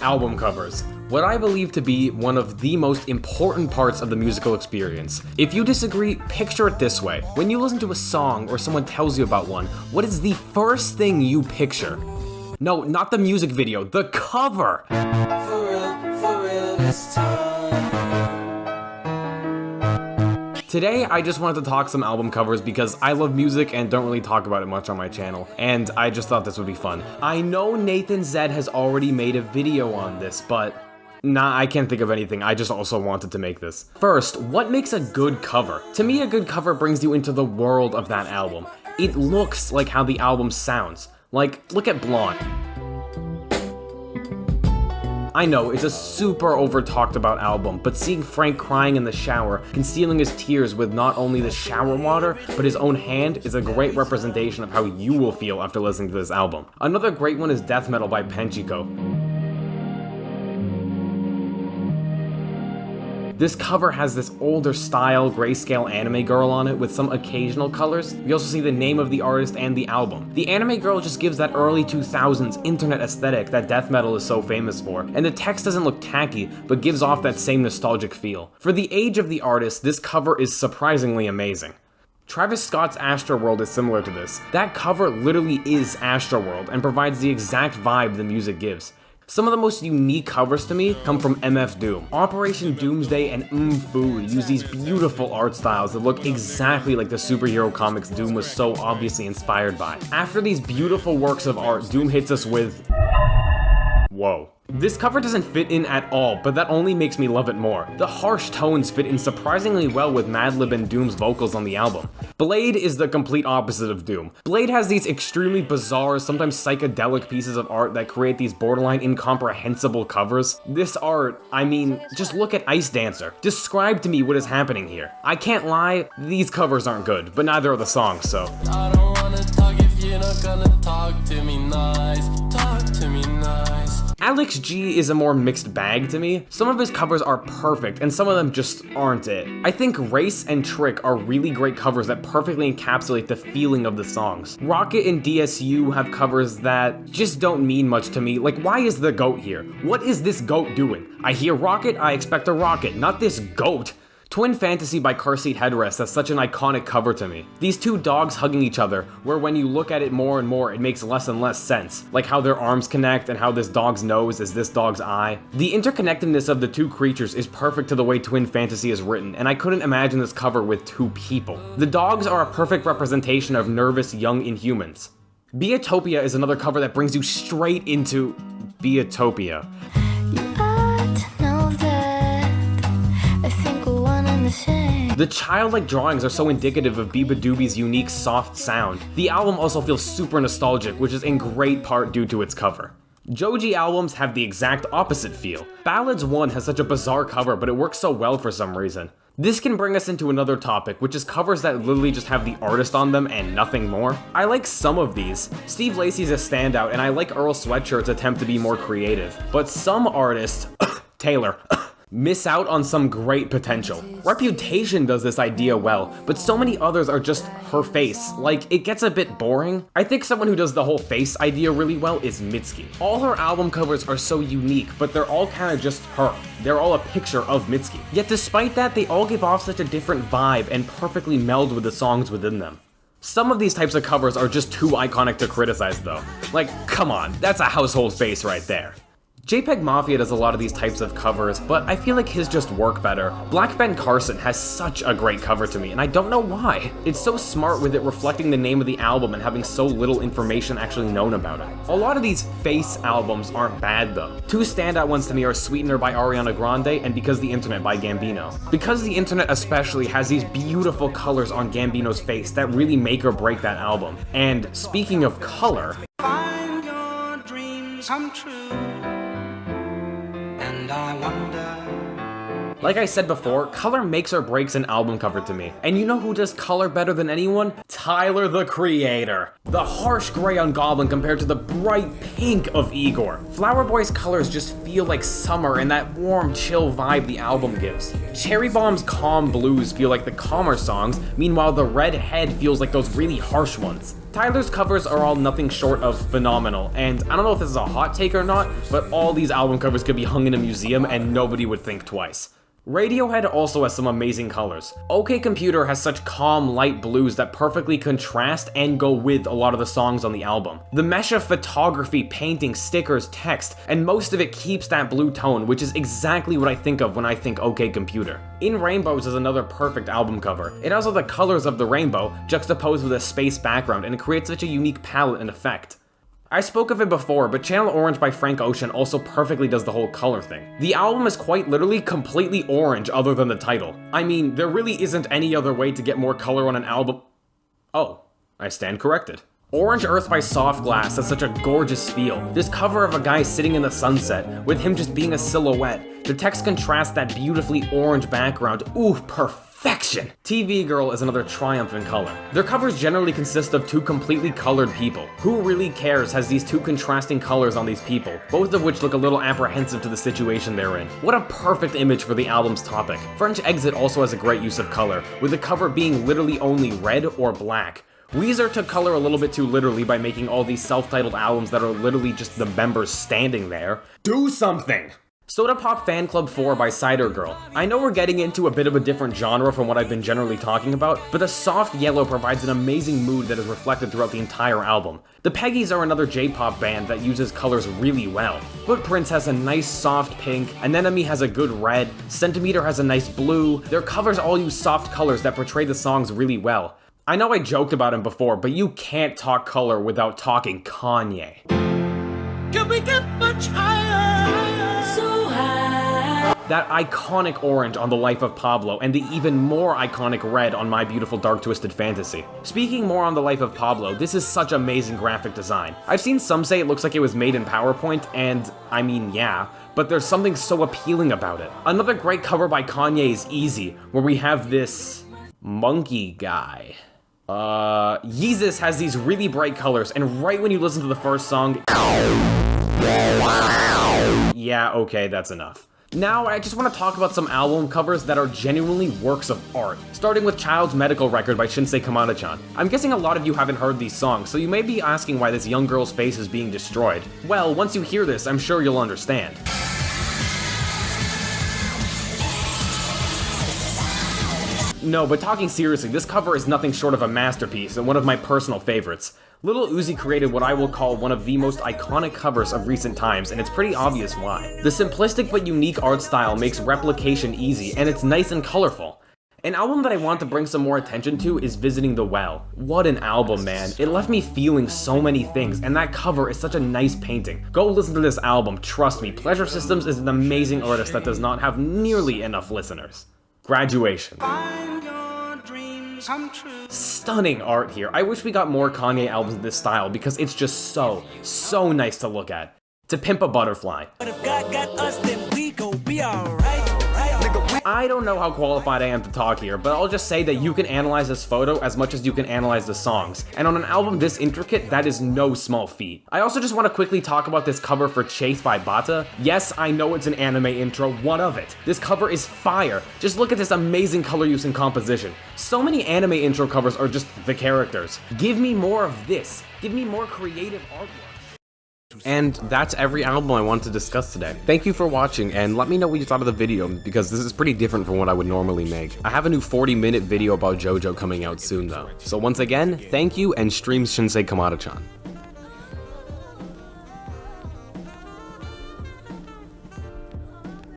Album covers. What I believe to be one of the most important parts of the musical experience. If you disagree, picture it this way. When you listen to a song or someone tells you about one, what is the first thing you picture? No, not the music video, the cover! For real this time. Today, I just wanted to talk some album covers because I love music and don't really talk about it much on my channel, and I just thought this would be fun. I know Nathan Zed has already made a video on this, but nah, I can't think of anything. I just also wanted to make this. First, what makes a good cover? To me, a good cover brings you into the world of that album. It looks like how the album sounds. Like, look at Blonde. I know, it's a super over-talked about album, but seeing Frank crying in the shower, concealing his tears with not only the shower water, but his own hand is a great representation of how you will feel after listening to this album. Another great one is Death Metal by Penchiko. This cover has this older style grayscale anime girl on it with some occasional colors. We also see the name of the artist and the album. The anime girl just gives that early 2000s internet aesthetic that death metal is so famous for, and the text doesn't look tacky, but gives off that same nostalgic feel. For the age of the artist, this cover is surprisingly amazing. Travis Scott's Astroworld is similar to this. That cover literally is Astroworld and provides the exact vibe the music gives. Some of the most unique covers to me come from MF Doom. Operation Doomsday and Fu use these beautiful art styles that look exactly like the superhero comics Doom was so obviously inspired by. After these beautiful works of art, Doom hits us with... whoa. This cover doesn't fit in at all, but that only makes me love it more. The harsh tones fit in surprisingly well with Madlib and Doom's vocals on the album. Blade is the complete opposite of Doom. Blade has these extremely bizarre, sometimes psychedelic pieces of art that create these borderline incomprehensible covers. This art, I mean, just look at Ice Dancer. Describe to me what is happening here. I can't lie, these covers aren't good, but neither are the songs, so. I don't wanna talk if you're not gonna talk to me nice. Talk to me nice. Alex G is a more mixed bag to me. Some of his covers are perfect, and some of them just aren't it. I think Race and Trick are really great covers that perfectly encapsulate the feeling of the songs. Rocket and DSU have covers that just don't mean much to me. Like, why is the goat here? What is this goat doing? I hear Rocket, I expect a rocket, not this goat. Twin Fantasy by Car Seat Headrest has such an iconic cover to me. These two dogs hugging each other, where when you look at it more and more, it makes less and less sense. Like how their arms connect and how this dog's nose is this dog's eye. The interconnectedness of the two creatures is perfect to the way Twin Fantasy is written, and I couldn't imagine this cover with two people. The dogs are a perfect representation of nervous young Inhumans. Beatopia is another cover that brings you straight into Beatopia. The childlike drawings are so indicative of Beabadoobie's unique soft sound. The album also feels super nostalgic, which is in great part due to its cover. Joji albums have the exact opposite feel. Ballads 1 has such a bizarre cover, but it works so well for some reason. This can bring us into another topic, which is covers that literally just have the artist on them and nothing more. I like some of these. Steve Lacy's a standout, and I like Earl Sweatshirt's attempt to be more creative. But some artists, Taylor, miss out on some great potential. Reputation does this idea well, but so many others are just her face. Like, it gets a bit boring. I think someone who does the whole face idea really well is Mitski. All her album covers are so unique, but they're all kind of just her. They're all a picture of Mitski. Yet despite that, they all give off such a different vibe and perfectly meld with the songs within them. Some of these types of covers are just too iconic to criticize though. Like, come on, that's a household face right there. JPEG Mafia does a lot of these types of covers, but I feel like his just work better. Black Ben Carson has such a great cover to me, and I don't know why. It's so smart with it reflecting the name of the album and having so little information actually known about it. A lot of these face albums aren't bad though. Two standout ones to me are Sweetener by Ariana Grande and Because the Internet by Gambino. Because the Internet especially has these beautiful colors on Gambino's face that really make or break that album. And speaking of color, find your dreams come true. And I wonder. Like I said before, color makes or breaks an album cover to me. And you know who does color better than anyone? Tyler, the Creator. The harsh gray on Goblin compared to the bright pink of Igor. Flower Boy's colors just feel like summer and that warm, chill vibe the album gives. Cherry Bomb's calm blues feel like the calmer songs, meanwhile the Red Head feels like those really harsh ones. Tyler's covers are all nothing short of phenomenal, and I don't know if this is a hot take or not, but all these album covers could be hung in a museum and nobody would think twice. Radiohead also has some amazing colors. OK Computer has such calm, light blues that perfectly contrast and go with a lot of the songs on the album. The mesh of photography, painting, stickers, text, and most of it keeps that blue tone, which is exactly what I think of when I think OK Computer. In Rainbows is another perfect album cover. It has all the colors of the rainbow juxtaposed with a space background, and it creates such a unique palette and effect. I spoke of it before, but Channel Orange by Frank Ocean also perfectly does the whole color thing. The album is quite literally completely orange other than the title. I mean, there really isn't any other way to get more color on an album. Oh, I stand corrected. Orange Earth by Soft Glass has such a gorgeous feel. This cover of a guy sitting in the sunset, with him just being a silhouette. The text contrasts that beautifully orange background. Ooh, perfection! TV Girl is another triumph in color. Their covers generally consist of two completely colored people. Who Really Cares has these two contrasting colors on these people, both of which look a little apprehensive to the situation they're in. What a perfect image for the album's topic. French Exit also has a great use of color, with the cover being literally only red or black. Weezer took color a little bit too literally by making all these self-titled albums that are literally just the members standing there. Do something! Soda Pop Fan Club 4 by Cider Girl. I know we're getting into a bit of a different genre from what I've been generally talking about, but the soft yellow provides an amazing mood that is reflected throughout the entire album. The Peggies are another J-pop band that uses colors really well. Footprints has a nice soft pink, Anemone has a good red, Centimeter has a nice blue. Their covers all use soft colors that portray the songs really well. I know I joked about him before, but you can't talk color without talking Kanye. Can we get much higher? So high. That iconic orange on The Life of Pablo, and the even more iconic red on My Beautiful Dark Twisted Fantasy. Speaking more on The Life of Pablo, this is such amazing graphic design. I've seen some say it looks like it was made in PowerPoint, and I mean, yeah, but there's something so appealing about it. Another great cover by Kanye is Easy, where we have this monkey guy. Yeezus has these really bright colors, and right when you listen to the first song, yeah, okay, that's enough. Now, I just want to talk about some album covers that are genuinely works of art, starting with Child's Medical Record by Shinsei Kamada-chan. I'm guessing a lot of you haven't heard these songs, so you may be asking why this young girl's face is being destroyed. Well, once you hear this, I'm sure you'll understand. No, but talking seriously, this cover is nothing short of a masterpiece and one of my personal favorites. Lil Uzi created what I will call one of the most iconic covers of recent times, and it's pretty obvious why. The simplistic but unique art style makes replication easy, and it's nice and colorful. An album that I want to bring some more attention to is Visiting the Well. What an album, man. It left me feeling so many things, and that cover is such a nice painting. Go listen to this album, trust me, Pleasure Systems is an amazing artist that does not have nearly enough listeners. Graduation. Stunning art here. I wish we got more Kanye albums in this style because it's just so nice to look at. To Pimp a Butterfly. But if God got us, then we gon' be alright. I don't know how qualified I am to talk here, but I'll just say that you can analyze this photo as much as you can analyze the songs. And on an album this intricate, that is no small feat. I also just want to quickly talk about this cover for Chase by Bata. Yes, I know it's an anime intro, what of it? This cover is fire. Just look at this amazing color use and composition. So many anime intro covers are just the characters. Give me more of this. Give me more creative artwork. And that's every album I want to discuss today. Thank you for watching, and let me know what you thought of the video, because this is pretty different from what I would normally make. I have a new 40-minute video about JoJo coming out soon though. So once again, thank you, and streams Shinsei Kamada-chan.